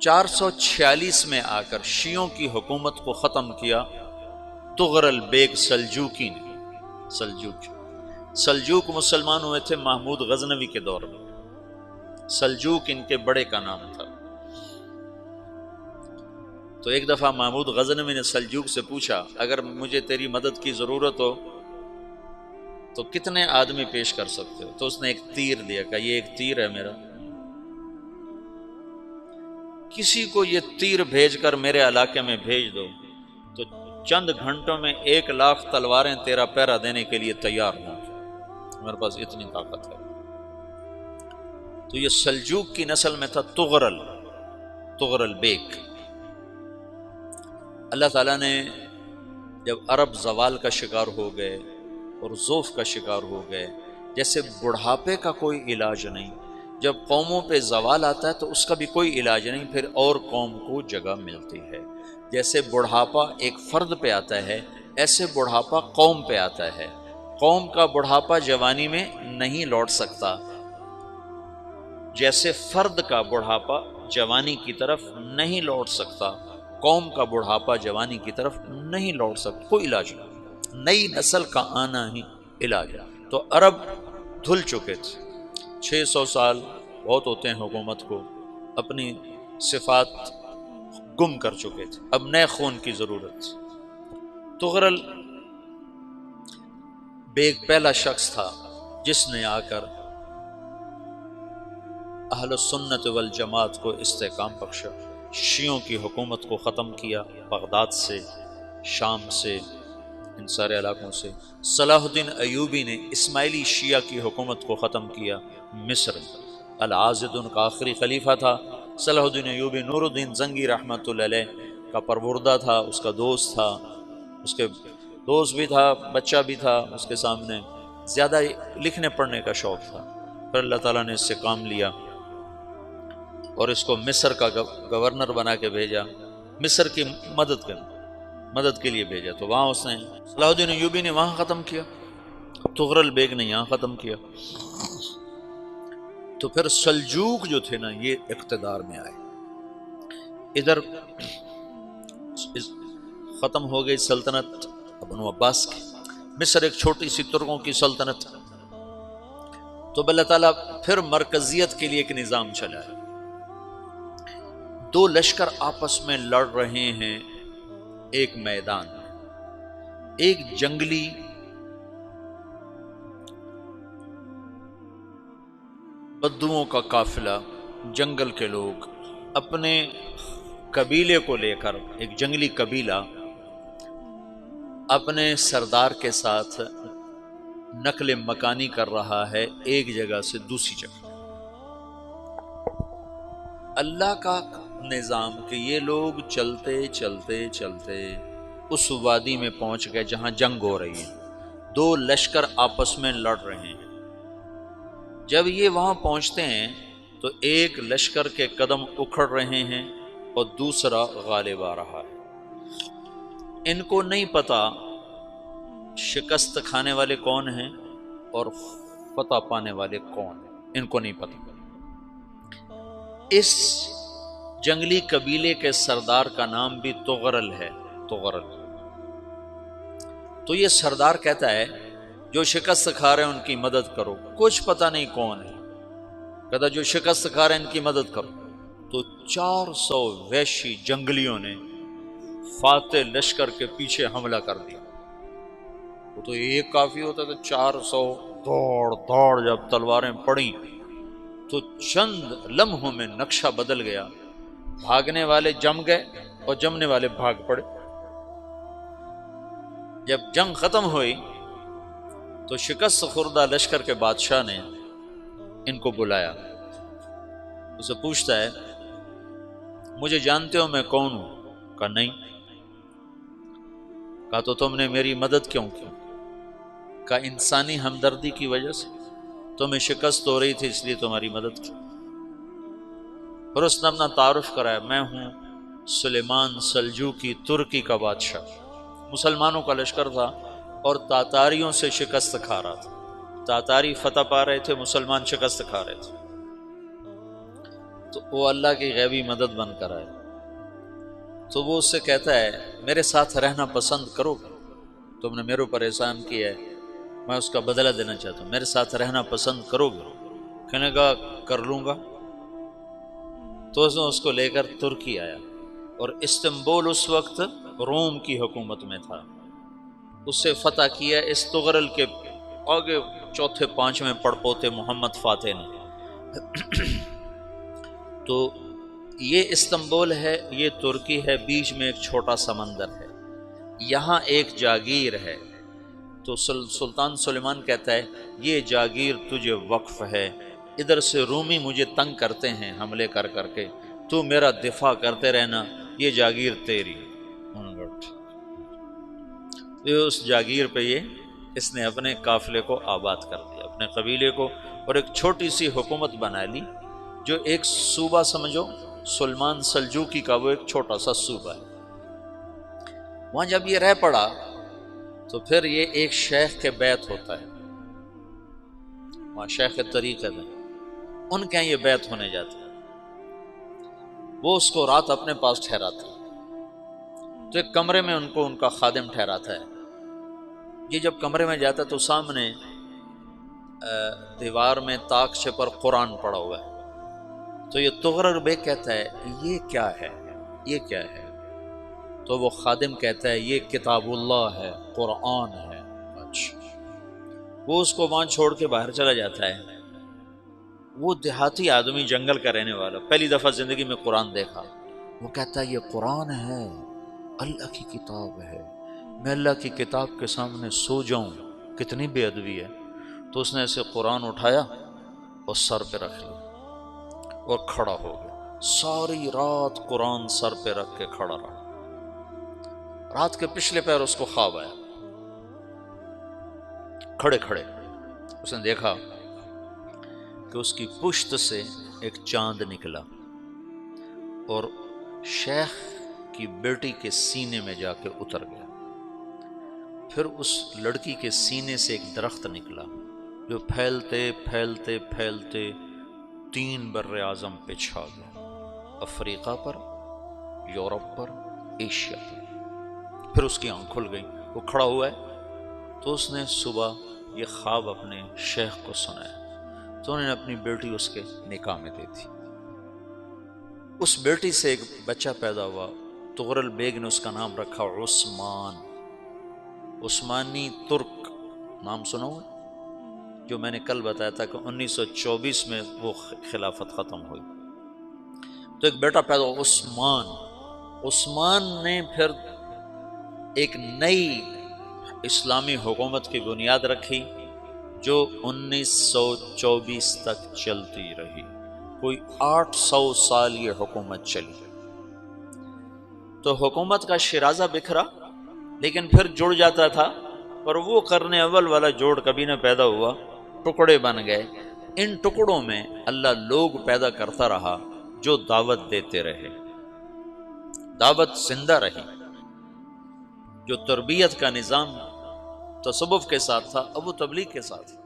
446 میں آ کر شیعوں کی حکومت کو ختم کیا طغرل بیگ سلجوقی نے۔ سلجوق مسلمان ہوئے تھے محمود غزنوی کے دور میں، سلجوق ان کے بڑے کا نام تھا۔ تو ایک دفعہ محمود غزنوی نے سلجوق سے پوچھا اگر مجھے تیری مدد کی ضرورت ہو تو کتنے آدمی پیش کر سکتے ہو؟ تو اس نے ایک تیر دیا، کہا یہ ایک تیر ہے میرا، کسی کو یہ تیر بھیج کر میرے علاقے میں بھیج دو تو چند گھنٹوں میں 1,00,000 تلواریں تیرا پہرا دینے کے لیے تیار ہوں، میرے پاس اتنی طاقت ہے۔ تو یہ سلجوق کی نسل میں تھا طغرل بیگ۔ اللہ تعالیٰ نے جب عرب زوال کا شکار ہو گئے اور ضعف کا شکار ہو گئے، جیسے بڑھاپے کا کوئی علاج نہیں، جب قوموں پہ زوال آتا ہے تو اس کا بھی کوئی علاج نہیں، پھر اور قوم کو جگہ ملتی ہے۔ جیسے بڑھاپا ایک فرد پہ آتا ہے، ایسے بڑھاپا قوم پہ آتا ہے۔ قوم کا بڑھاپا جوانی میں نہیں لوٹ سکتا، جیسے فرد کا بڑھاپا جوانی کی طرف نہیں لوٹ سکتا، قوم کا بڑھاپا جوانی کی طرف نہیں لوٹ سکتا، کوئی علاج نہیں، نئی نسل کا آنا ہی علاج ہے۔ تو عرب دھل چکے تھے، 600 سال بہت ہوتے ہیں حکومت کو، اپنی صفات گم کر چکے تھے، اب نئے خون کی ضرورت تھی۔ طغرل بیگ پہلا شخص تھا جس نے آ کر اہل سنت والجماعت کو استحکام بخشا، شیعوں کی حکومت کو ختم کیا، بغداد سے، شام سے، ان سارے علاقوں سے۔ صلاح الدین ایوبی نے اسماعیلی شیعہ کی حکومت کو ختم کیا، مصر۔ العاضد ان کا آخری خلیفہ تھا۔ صلاح الدین ایوبی نور الدین زنگی رحمۃ اللہ علیہ کا پروردہ تھا، اس کا دوست تھا، اس کے دوست بھی تھا، بچہ بھی تھا اس کے سامنے، زیادہ لکھنے پڑھنے کا شوق تھا۔ پھر اللہ تعالیٰ نے اس سے کام لیا اور اس کو مصر کا گورنر بنا کے بھیجا، مصر کی مدد کے لیے بھیجا۔ تو وہاں اس نے صلاح الدین ایوبی نے وہاں ختم کیا، طغرل بیگ نے یہاں ختم کیا۔ تو پھر سلجوق جو تھے نا یہ اقتدار میں آئے، ادھر ختم ہو گئی سلطنت بنو عباس کی، مصر ایک چھوٹی سی ترکوں کی سلطنت۔ تو اللہ تعالیٰ پھر مرکزیت کے لیے ایک نظام چلایا، دو لشکر آپس میں لڑ رہے ہیں ایک میدان میں، ایک جنگلی بدوؤں کا قافلہ، جنگل کے لوگ اپنے قبیلے کو لے کر، ایک جنگلی قبیلہ اپنے سردار کے ساتھ نقل مکانی کر رہا ہے ایک جگہ سے دوسری جگہ۔ اللہ کا نظام کہ یہ لوگ چلتے چلتے چلتے اس وادی میں پہنچ گئے جہاں جنگ ہو رہی ہے، دو لشکر آپس میں لڑ رہے ہیں۔ جب یہ وہاں پہنچتے ہیں تو ایک لشکر کے قدم اکھڑ رہے ہیں اور دوسرا غالب آ رہا ہے۔ ان کو نہیں پتا شکست کھانے والے کون ہیں اور فتح پانے والے کون ہیں، ان کو نہیں پتا۔ اس جنگلی قبیلے کے سردار کا نام بھی طغرل ہے، طغرل۔ تو یہ سردار کہتا ہے جو شکست کھا رہے ہیں ان کی مدد کرو، کچھ پتہ نہیں کون ہے، کہتا جو شکست کھا رہے ہیں ان کی مدد کرو۔ تو 400 وحشی جنگلیوں نے فاتح لشکر کے پیچھے حملہ کر دیا۔ وہ تو ایک کافی ہوتا تھا، 400 دوڑ جب تلواریں پڑیں تو چند لمحوں میں نقشہ بدل گیا، بھاگنے والے جم گئے اور جمنے والے بھاگ پڑے۔ جب جنگ ختم ہوئی تو شکست خوردہ لشکر کے بادشاہ نے ان کو بلایا، اسے پوچھتا ہے مجھے جانتے ہو میں کون ہوں؟ کہا نہیں۔ کہا تو تم نے میری مدد کیوں کی؟ کہا انسانی ہمدردی کی وجہ سے، تمہیں شکست ہو رہی تھی اس لیے تمہاری مدد کی۔ پھر اس نے اپنا تعارف کرایا، میں ہوں سلیمان سلجوقی، ترکی کا بادشاہ۔ مسلمانوں کا لشکر تھا اور تاتاریوں سے شکست کھا رہا تھا، تاتاری فتح پا رہے تھے، مسلمان شکست کھا رہے تھے۔ تو وہ اللہ کی غیبی مدد بن کر آئے، تو وہ اس سے کہتا ہے میرے ساتھ رہنا پسند کرو گے؟ تم نے میرے اوپر احسان کیا ہے، میں اس کا بدلہ دینا چاہتا ہوں، میرے ساتھ رہنا پسند کرو گے؟ کہنے کا کر لوں گا۔ تو اس کو لے کر ترکی آیا، اور استنبول اس وقت روم کی حکومت میں تھا، اس سے فتح کیا اس تغرل کے آگے چوتھے پانچویں پڑپوتے محمد فاتح نے۔ تو یہ استنبول ہے، یہ ترکی ہے، بیچ میں ایک چھوٹا سمندر ہے، یہاں ایک جاگیر ہے۔ تو سلطان سلیمان کہتا ہے یہ جاگیر تجھے وقف ہے، ادھر سے رومی مجھے تنگ کرتے ہیں حملے کر کر کے، تو میرا دفاع کرتے رہنا، یہ جاگیر تیری۔ اس جاگیر پہ اس نے اپنے قافلے کو آباد کر دیا، اپنے قبیلے کو، اور ایک چھوٹی سی حکومت بنا لی، جو ایک صوبہ سمجھو سلمان سلجوقی کا، وہ ایک چھوٹا سا صوبہ ہے۔ وہاں جب یہ رہ پڑا تو پھر یہ ایک شیخ کے بیت ہوتا ہے، وہاں شیخ طریقت ہے، ان کے یہ بیت ہونے جاتا ہے، وہ اس کو رات اپنے پاس ٹھہراتا ہے، تو ایک کمرے میں ان کو ان کا خادم ٹھہراتا ہے۔ یہ جب کمرے میں جاتا ہے تو سامنے دیوار میں تاکچے پر قرآن پڑا ہوا ہے، تو یہ تغرل بیگ کہتا ہے یہ کیا ہے، یہ کیا ہے؟ تو وہ خادم کہتا ہے یہ کتاب اللہ ہے، قرآن ہے۔ اچھا، وہ اس کو وہاں چھوڑ کے باہر چلا جاتا ہے۔ وہ دیہاتی آدمی، جنگل کا رہنے والا، پہلی دفعہ زندگی میں قرآن دیکھا، وہ کہتا ہے یہ قرآن ہے، اللہ کی کتاب ہے، میں اللہ کی کتاب کے سامنے سو جاؤں، کتنی بے ادبی ہے۔ تو اس نے ایسے قرآن اٹھایا اور سر پہ رکھ لیا اور کھڑا ہو گیا، ساری رات قرآن سر پہ رکھ کے کھڑا رہا۔ رات کے پچھلے پہر اس کو خواب آیا، کھڑے کھڑے اس نے دیکھا کہ اس کی پشت سے ایک چاند نکلا اور شیخ کی بیٹی کے سینے میں جا کے اتر گیا۔ پھر اس لڑکی کے سینے سے ایک درخت نکلا جو پھیلتے پھیلتے پھیلتے 3 بر اعظم پہ چھا گیا، افریقہ پر، یورپ پر، ایشیا پر۔ پھر اس کی آنکھ کھل گئی، وہ کھڑا ہوا ہے، تو اس نے صبح یہ خواب اپنے شیخ کو سنایا، تو انہوں نے اپنی بیٹی اس کے نکاح میں دے دی۔ اس بیٹی سے ایک بچہ پیدا ہوا، تغرل بیگ نے اس کا نام رکھا عثمان، عثمانی ترک نام سنا ہوا، جو میں نے کل بتایا تھا کہ 1924 میں وہ خلافت ختم ہوئی۔ تو ایک بیٹا پیدا ہوا عثمان۔ عثمان نے پھر ایک نئی اسلامی حکومت کی بنیاد رکھی جو 1924 تک چلتی رہی، کوئی 800 سال یہ حکومت چلی۔ تو حکومت کا شیرازہ بکھرا، لیکن پھر جڑ جاتا تھا، پر وہ قرن اول والا جوڑ کبھی نہ پیدا ہوا، ٹکڑے بن گئے۔ ان ٹکڑوں میں اللہ لوگ پیدا کرتا رہا جو دعوت دیتے رہے، دعوت زندہ رہی۔ جو تربیت کا نظام تصوف کے ساتھ تھا اب وہ تبلیغ کے ساتھ ہے۔